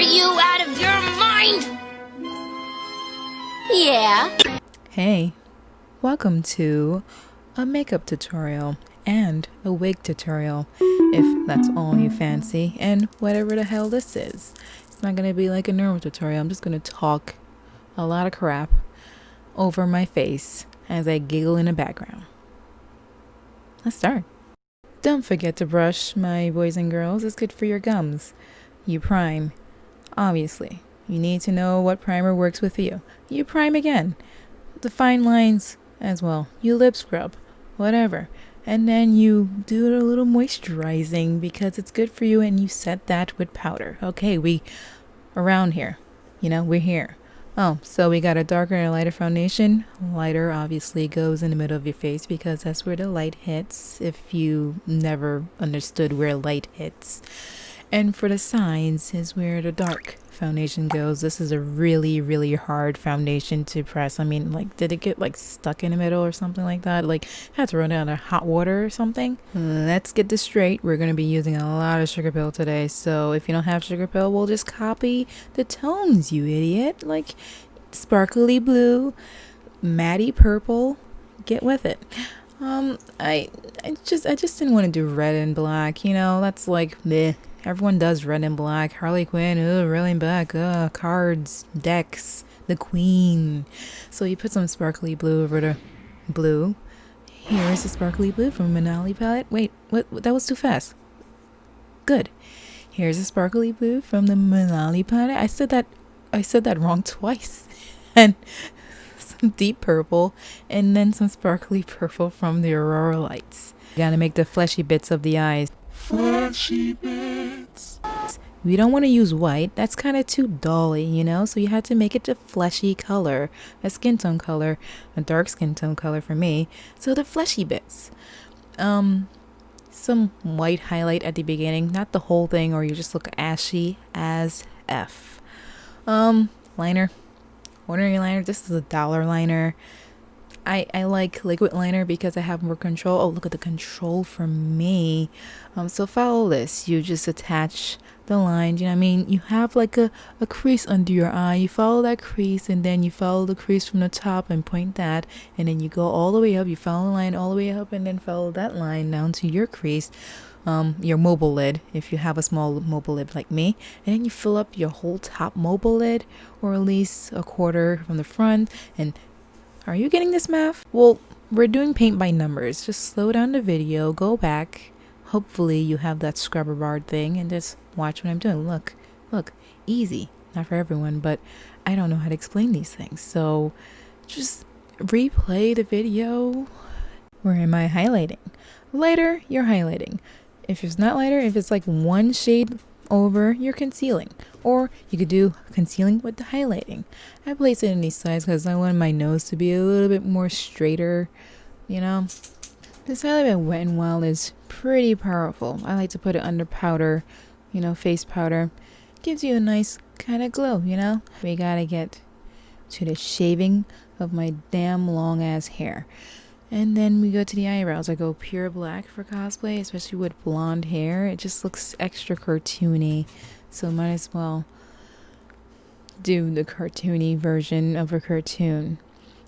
you out of your mind? Yeah. Hey, welcome to a makeup tutorial and a wig tutorial, if that's all you fancy, and whatever the hell this is. It's not going to be like a normal tutorial. I'm just going to talk a lot of crap over my face as I giggle in the background. Let's start. Don't forget to brush, my boys and girls. It's good for your gums. You prime. Obviously, you need to know what primer works with you. You prime again. The fine lines as well. You lip scrub. Whatever. And then you do a little moisturizing because it's good for you, and you set that with powder. Okay, we around here. We're here. Oh, so we got a darker and a lighter foundation. Lighter obviously goes in the middle of your face because that's where the light hits, if you never understood where light hits. And for the sides is where the dark foundation goes. This is a really, really hard foundation to press. I mean, did it get stuck in the middle or something like that? Had to run out of hot water or something? Let's get this straight. We're going to be using a lot of sugar pill today. So if you don't have sugar pill, we'll just copy the tones, you idiot. Sparkly blue, matty purple. Get with it. I just didn't want to do red and black. That's meh. Everyone does red and black. Harley Quinn, red and black, cards, decks, the queen. So you put some sparkly blue over the blue. Here's the sparkly blue from Manali palette. Wait, what? That was too fast. Good. Here's the sparkly blue from the Manali palette. I said that wrong twice. And some deep purple, and then some sparkly purple from the Aurora Lights. Gotta make the fleshy bits of the eyes. Fleshy bits. We don't want to use white. That's kind of too dolly, so you had to make it a fleshy color, a skin tone color, a dark skin tone color for me. So the fleshy bits. Some white highlight at the beginning, not the whole thing, or you just look ashy as F. Liner. Ordinary liner. This is a dollar liner. I like liquid liner because I have more control. Oh, look at the control for me. So follow this. You just attach the line. You know what I mean? You have a crease under your eye. You follow that crease, and then you follow the crease from the top and point that. And then you go all the way up. You follow the line all the way up, and then follow that line down to your crease. Your mobile lid, if you have a small mobile lid like me, and then you fill up your whole top mobile lid, or at least a quarter from the front. And are you getting this, math? Well, we're doing paint by numbers. Just slow down the video, go back. Hopefully you have that scrubber bar thing, and just watch what I'm doing. Look, easy. Not for everyone, but I don't know how to explain these things. So just replay the video. Where am I highlighting? Lighter, you're highlighting. If it's not lighter, if it's one shade over, you're concealing. Or you could do concealing with the highlighting. I place it in these sides because I want my nose to be a little bit more straighter, This highlight by Wet n Wild is pretty powerful. I like to put it under powder, face powder. Gives you a nice kind of glow, We gotta get to the shaving of my damn long ass hair. And then we go to the eyebrows. I go pure black for cosplay, especially with blonde hair. It just looks extra cartoony. So might as well do the cartoony version of a cartoon.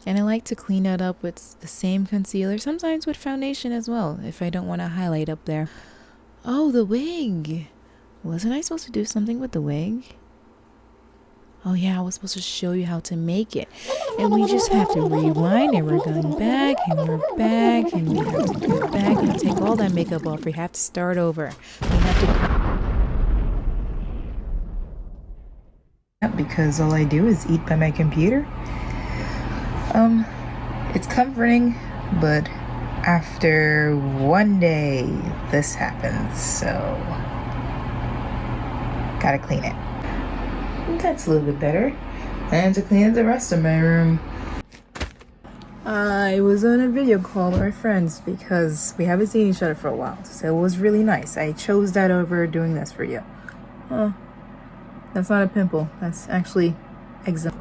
And I like to clean that up with the same concealer, sometimes with foundation as well, if I don't want to highlight up there. Oh, the wig. Wasn't I supposed to do something with the wig? Oh yeah, I was supposed to show you how to make it. And we just have to rewind, and we're going back, and we're back, and we have to go back and take all that makeup off. We have to start over. We have to... Because all I do is eat by my computer. It's comforting, but after one day, this happens, so... Gotta clean it. That's a little bit better. And to clean up the rest of my room. I was on a video call with my friends because we haven't seen each other for a while. So it was really nice. I chose that over doing this for you. Oh, that's not a pimple. That's actually eczema.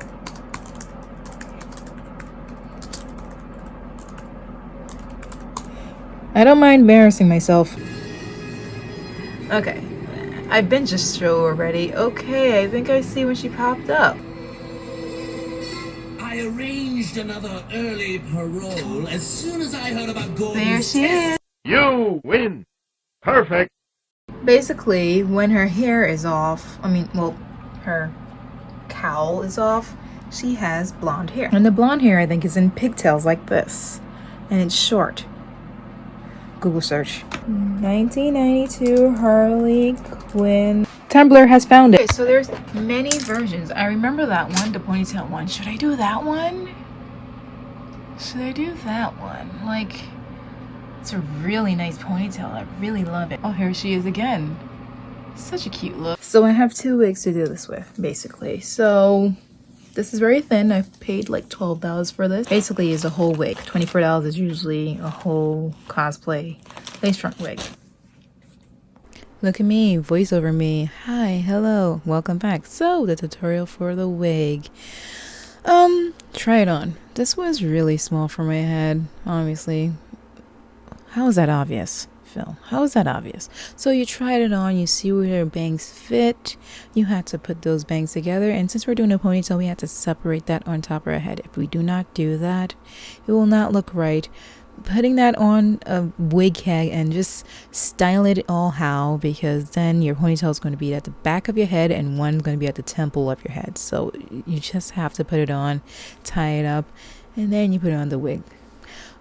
I don't mind embarrassing myself. Okay. I've been just show already. Okay, I think I see when she popped up. I arranged another early parole as soon as I heard about Gordon's There she is. You win. Perfect. Basically, when her hair is off, well, her cowl is off, she has blonde hair. And the blonde hair, I think, is in pigtails like this. And it's short. Google search. 1992 Harley Quinn. Tumblr has found it. Okay, so there's many versions. I remember that one, the ponytail one. Should I do that one? Should I do that one? Like, it's a really nice ponytail. I really love it. Oh, here she is again. Such a cute look. So I have 2 wigs to do this with, basically. So this is very thin. I paid like $12 for this. Basically, it's a whole wig. $24 is usually a whole cosplay lace front wig. Look at me, voice over me. Hi, hello, welcome back. So the tutorial for the wig. Try it on. This was really small for my head, obviously. How is that obvious, Phil? How is that obvious? So you tried it on, you see where your bangs fit. You had to put those bangs together, and since we're doing a ponytail, we had to separate that on top of our head. If we do not do that, it will not look right. Putting that on a wig head and just style it all how, because then your ponytail is going to be at the back of your head and one's going to be at the temple of your head. So you just have to put it on, tie it up, and then you put it on the wig.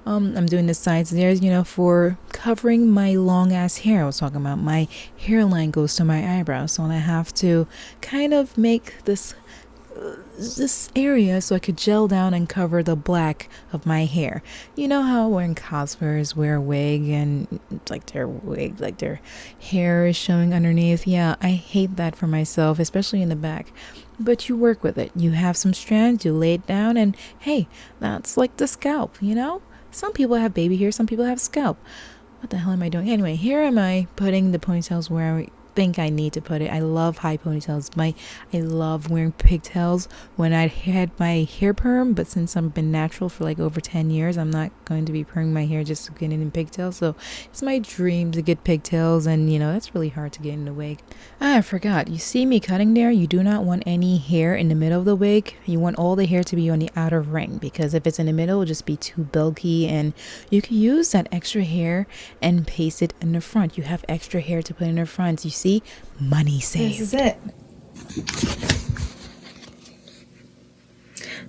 I'm doing the sides there, you know, for covering my long ass hair. I was talking about my hairline goes to my eyebrows, so I have to kind of make this area so I could gel down and cover the black of my hair. You know how when cosplayers wear a wig and like their hair is showing underneath? Yeah, I hate that for myself, especially in the back. But you work with it. You have some strands, you lay it down, and hey, that's like the scalp, you know? Some people have baby hair, some people have scalp. What the hell am I doing? Anyway, here am I putting the ponytails where I think I need to put it. I love high ponytails. I love wearing pigtails when I had my hair perm, but since I've been natural for like over 10 years, I'm not going to be perming my hair just to get it in pigtails. So it's my dream to get pigtails, and you know, that's really hard to get in the wig. I forgot. You see me cutting there? You do not want any hair in the middle of the wig. You want all the hair to be on the outer ring, because if it's in the middle, it'll just be too bulky, and you can use that extra hair and paste it in the front. You have extra hair to put in the front. You see? Money saved. This is it.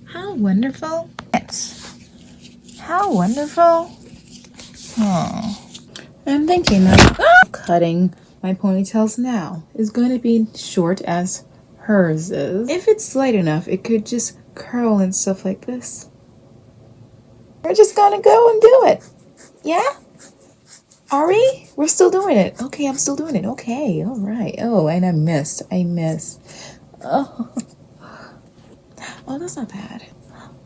How wonderful. Yes. How wonderful. Oh. I'm thinking that cutting my ponytails now is going to be short as hers is. If it's light enough, it could just curl and stuff like this. We're just gonna go and do it. Yeah? Are we? We're still doing it. Okay, I'm still doing it. Okay, all right. Oh, and I missed. Oh, oh, that's not bad.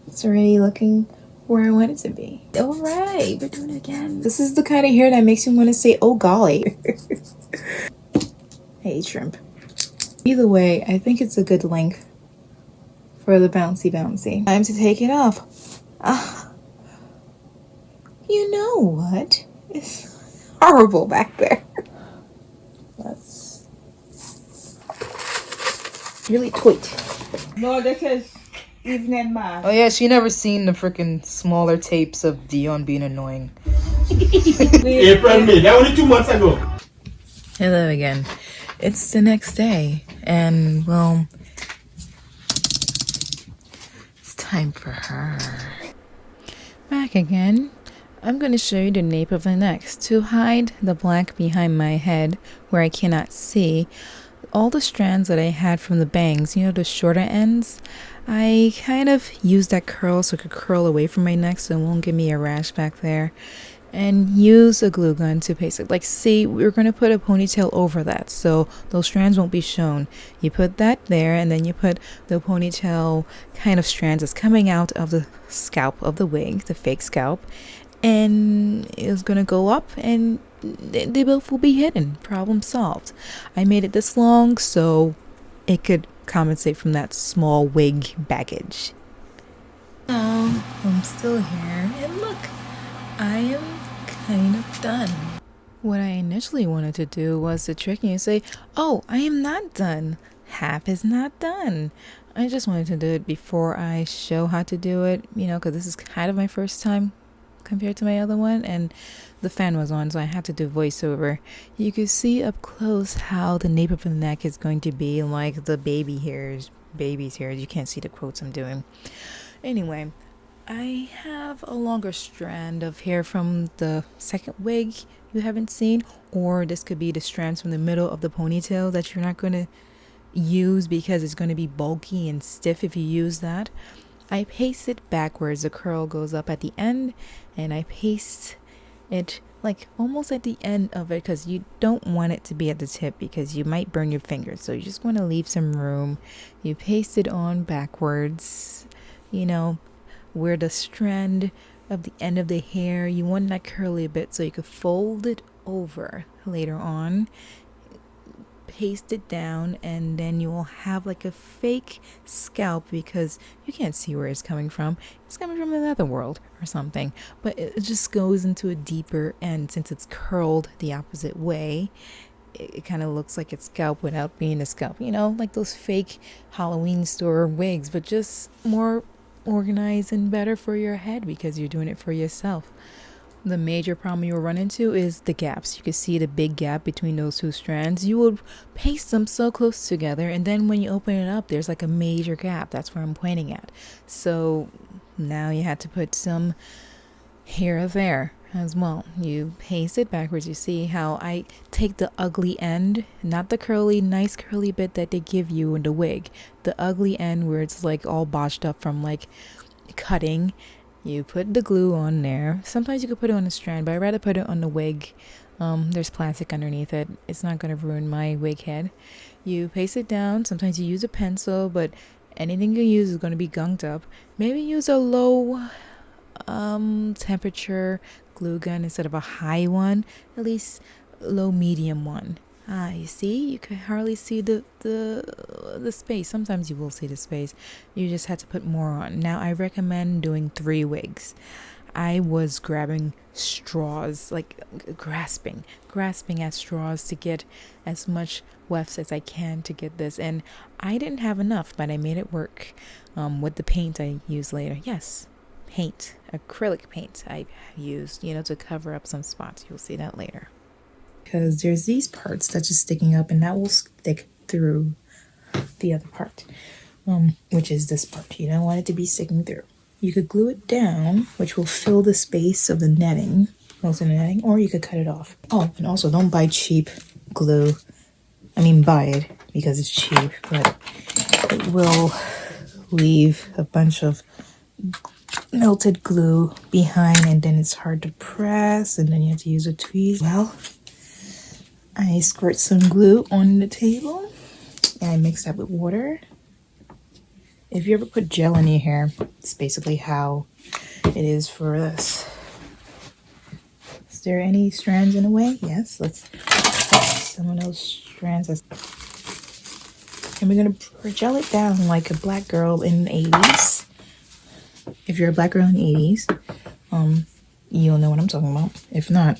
It's already looking where I want it to be. All right, we're doing it again. This is the kind of hair that makes you want to say, oh golly. Hey, shrimp. Either way, I think it's a good length for the bouncy. Time to take it off. You know what? It's horrible back there. That's really tweet. No, this is evening mask. Oh yeah, she never seen the freaking smaller tapes of Dion being annoying. April, May. That only 2 months ago. Hello again. It's the next day, and well, it's time for her. Back again. I'm going to show you the nape of the neck to hide the black behind my head where I cannot see. All the strands that I had from the bangs, you know, the shorter ends, I kind of used that curl so it could curl away from my neck so it won't give me a rash back there. And use a glue gun to paste it. Like, see, we're going to put a ponytail over that, so those strands won't be shown. You put that there, and then you put the ponytail kind of strands that's coming out of the scalp of the wig, the fake scalp, and it's going to go up, and they both will be hidden. Problem solved. I made it this long so it could compensate from that small wig baggage. Oh, I'm still here, and look, I am kind of done. What I initially wanted to do was to trick you and say, oh, I am not done. Half is not done. I just wanted to do it before I show how to do it, because this is kind of my first time compared to my other one, and the fan was on, so I had to do voiceover. You could see up close how the nape of the neck is going to be like the baby's hairs. You can't see the quotes I'm doing. Anyway, I have a longer strand of hair from the second wig you haven't seen, or this could be the strands from the middle of the ponytail that you're not going to use because it's going to be bulky and stiff if you use that. I paste it backwards. The curl goes up at the end, and I paste it like almost at the end of it because you don't want it to be at the tip because you might burn your fingers. So you just want to leave some room. You paste it on backwards, where the strand of the end of the hair, you want that curly a bit so you could fold it over later on, paste it down, and then you will have like a fake scalp because you can't see where it's coming from. It's coming from another world or something, but it just goes into a deeper end. Since it's curled the opposite way, it kind of looks like it's scalp without being a scalp, like those fake Halloween store wigs, but just more organized and better for your head because you're doing it for yourself. The major problem you will run into is the gaps. You can see the big gap between those two strands. You will paste them so close together, and then when you open it up, there's like a major gap. That's where I'm pointing at. So now you had to put some hair there as well. You paste it backwards. You see how I take the ugly end, not the curly, nice curly bit that they give you in the wig. The ugly end where it's like all botched up from like cutting. You put the glue on there. Sometimes you could put it on a strand, but I'd rather put it on the wig. There's plastic underneath it. It's not going to ruin my wig head. You paste it down. Sometimes you use a pencil, but anything you use is going to be gunked up. Maybe use a low temperature glue gun instead of a high one. At least low medium one. You see, you can hardly see the space. Sometimes you will see the space. You just have to put more on. Now, I recommend doing 3 wigs. I was grabbing straws, like grasping at straws to get as much wefts as I can to get this. And I didn't have enough, but I made it work with the paint I used later. Yes, paint, acrylic paint I used, to cover up some spots. You'll see that later. Because there's these parts that's just sticking up, and that will stick through the other part, which is this part. You don't want it to be sticking through. You could glue it down, which will fill the space of the netting, most of the netting, or you could cut it off. Oh, and also don't buy cheap glue. I mean, buy it because it's cheap, but it will leave a bunch of melted glue behind, and then it's hard to press, and then you have to use a tweeze. Well, I squirt some glue on the table and I mix that with water. If you ever put gel in your hair, it's basically how it is for this. Is there any strands in the way? Yes, let's put some of those strands. And we're going to gel it down like a black girl in the 80s. If you're a black girl in the 80s, you'll know what I'm talking about. If not,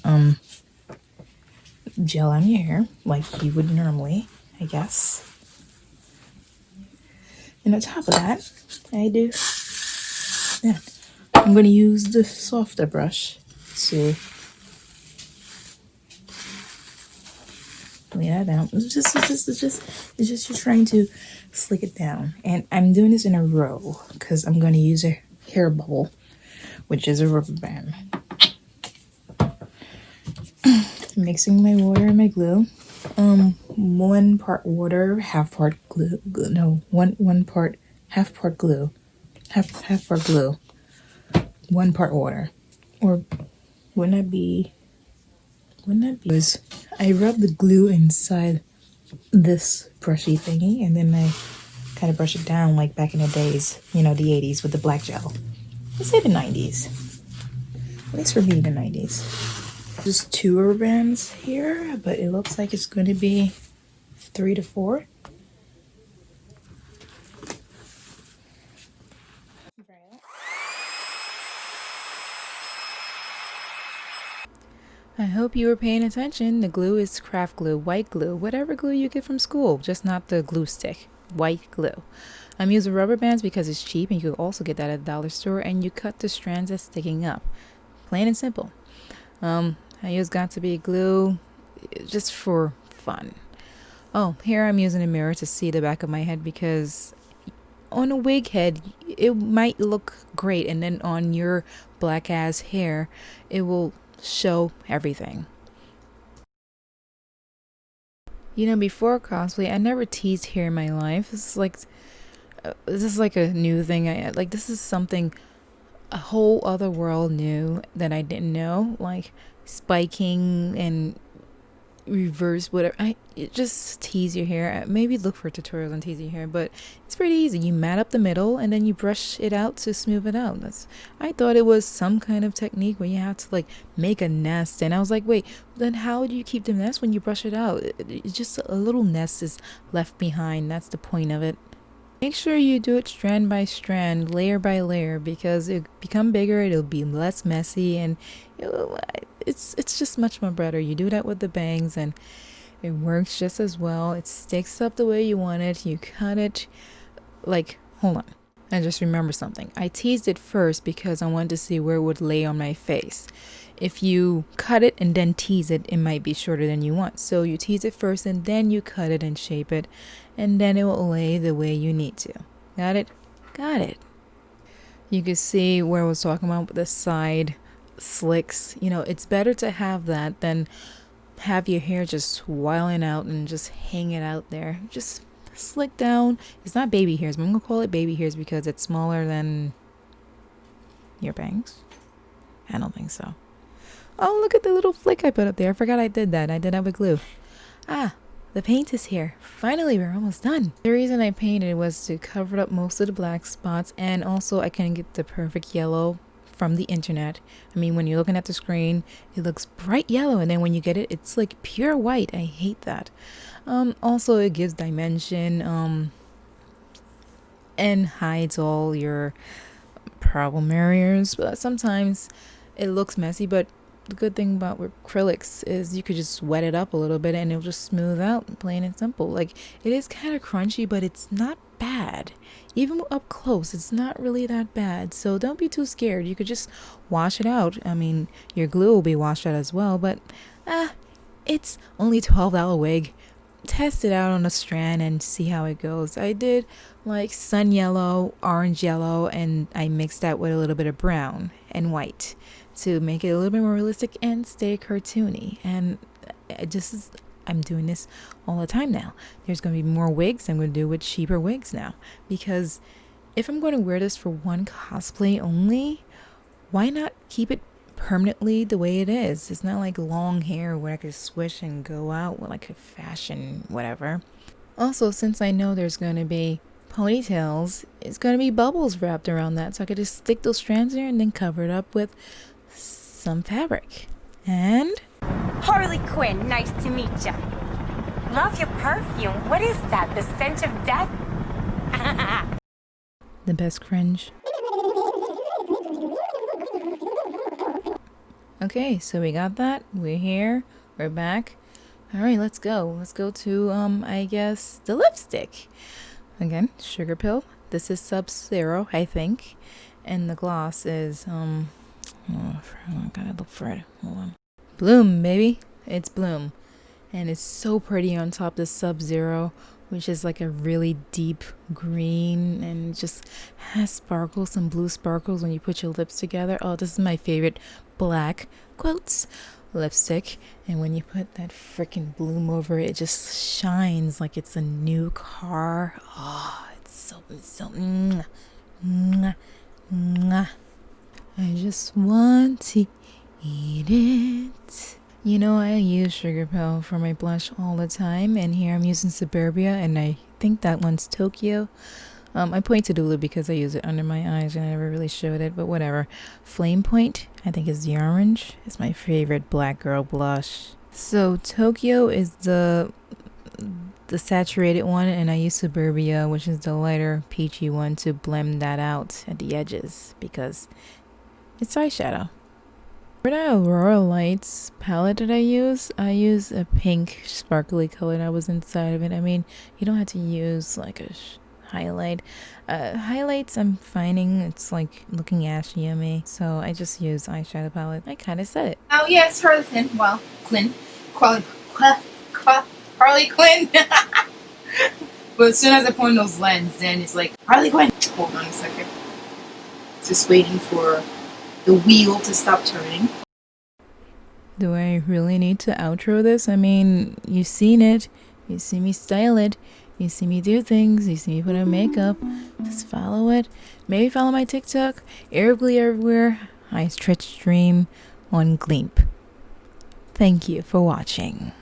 gel on your hair like you would normally, I guess. And on top of that, I do that. I'm going to use the softer brush to lay that down. It's just trying to slick it down. And I'm doing this in a row because I'm going to use a hair bubble, which is a rubber band. Mixing my water and my glue. 1 part water, half part glue. No, one part, half part glue. Half part glue. 1 part water. Or wouldn't that be? Because I rub the glue inside this brushy thingy, and then I kind of brush it down like back in the days, the 80s with the black gel. Let's say the 90s. At least for me, the 90s. Just 2 rubber bands here, but it looks like it's going to be 3 to 4. I hope you were paying attention. The glue is craft glue, white glue, whatever glue you get from school, just not the glue stick. White glue. I'm using rubber bands because it's cheap and you can also get that at the dollar store, and you cut the strands that's sticking up. Plain and simple. I use got to be glue just for fun. Oh, here I'm using a mirror to see the back of my head because on a wig head it might look great, and then on your black ass hair it will show everything. You know, before cosplay I never teased hair in my life. This is like a new thing. This is something, a whole other world new that I didn't know, like spiking and reverse whatever. Just tease your hair. Maybe look for tutorials on teasing your hair, but it's pretty easy. You mat up the middle and then you brush it out to smooth it out. I thought it was some kind of technique where you have to like make a nest, and I was like, wait, then how do you keep the nest when you brush it out? It's just a little nest is left behind. That's the point of it. Make sure you do it strand by strand, layer by layer, because it'll become bigger, it'll be less messy, and it's just much more better. You do that with the bangs and it works just as well. It sticks up the way you want it. You cut it hold on. I just remember something. I teased it first because I wanted to see where it would lay on my face. If you cut it and then tease it, it might be shorter than you want. So you tease it first and then you cut it and shape it, and then it will lay the way you need to. Got it? Got it. You can see where I was talking about with the side slicks. You know, it's better to have that than have your hair just wiling out and just hang it out there. Just slick down. It's not baby hairs, but I'm gonna call it baby hairs because it's smaller than your bangs. I don't think so. Oh, look at the little flick I put up there. I forgot I did that. I did that with glue. Ah, the paint is here. Finally, we're almost done. The reason I painted was to cover up most of the black spots, and also I couldn't get the perfect yellow from the internet. I mean, when you're looking at the screen, it looks bright yellow, and then when you get it, it's like pure white. I hate that. Also, it gives dimension, and hides all your problem areas. But sometimes it looks messy, but the good thing about acrylics is you could just wet it up a little bit and it'll just smooth out, plain and simple. Like, it is kind of crunchy, but it's not bad. Even up close, it's not really that bad. So don't be too scared. You could just wash it out. I mean, your glue will be washed out as well, but it's only $12 wig. Test it out on a strand and see how it goes. I did like sun yellow, orange yellow, and I mixed that with a little bit of brown and white to make it a little bit more realistic and stay cartoony. And I'm doing this all the time now. There's going to be more wigs I'm going to do with cheaper wigs now, because if I'm going to wear this for one cosplay only, why not keep it permanently the way it is? It's not like long hair where I could swish and go out with like a fashion whatever. Also, since I know there's going to be ponytails, it's going to be bubbles wrapped around that, so I could just stick those strands there and then cover it up with some fabric. And Harley Quinn, nice to meet ya. Love your perfume. What is that? The stench of death? the best cringe. Okay, so we got that. We're here. We're back. All right, let's go. Let's go to, I guess, the lipstick. Again, Sugar Pill. This is Sub-Zero, I think. And the gloss is, oh, I gotta look for it. Hold on. Bloom, baby. It's Bloom. And it's so pretty on top, the Sub-Zero, which is like a really deep green and just has sparkles, some blue sparkles when you put your lips together. Oh, this is my favorite black quotes lipstick, and when you put that freaking bloom over it, it just shines like it's a new car. Oh, it's so mwah, mwah, mwah. I just want to eat it. You know, I use Sugar Pill for my blush all the time, and here I'm using Suburbia, and I think that one's Tokyo. I point to Dulu because I use it under my eyes and I never really showed it, but whatever. Flame Point, I think is the orange. It's my favorite black girl blush. So Tokyo is the saturated one, and I use Suburbia, which is the lighter peachy one, to blend that out at the edges because it's eyeshadow. For the Aurora Lights palette that I use a pink sparkly color that was inside of it. I mean, you don't have to use like a highlight. Highlights I'm finding it's like looking ashy on me, so I just use eyeshadow palette. I kind of said it. Oh yes, Harley Quinn. Well, Harley Quinn. But as soon as I point those lens, then it's like Harley Quinn. Hold on a second. Just waiting for the wheel to stop turning. Do I really need to outro this? I mean, you've seen it. You see me style it. You see me do things. You see me put on makeup. Just follow it. Maybe follow my TikTok. Airably everywhere. I stretch stream on Gleamp. Thank you for watching.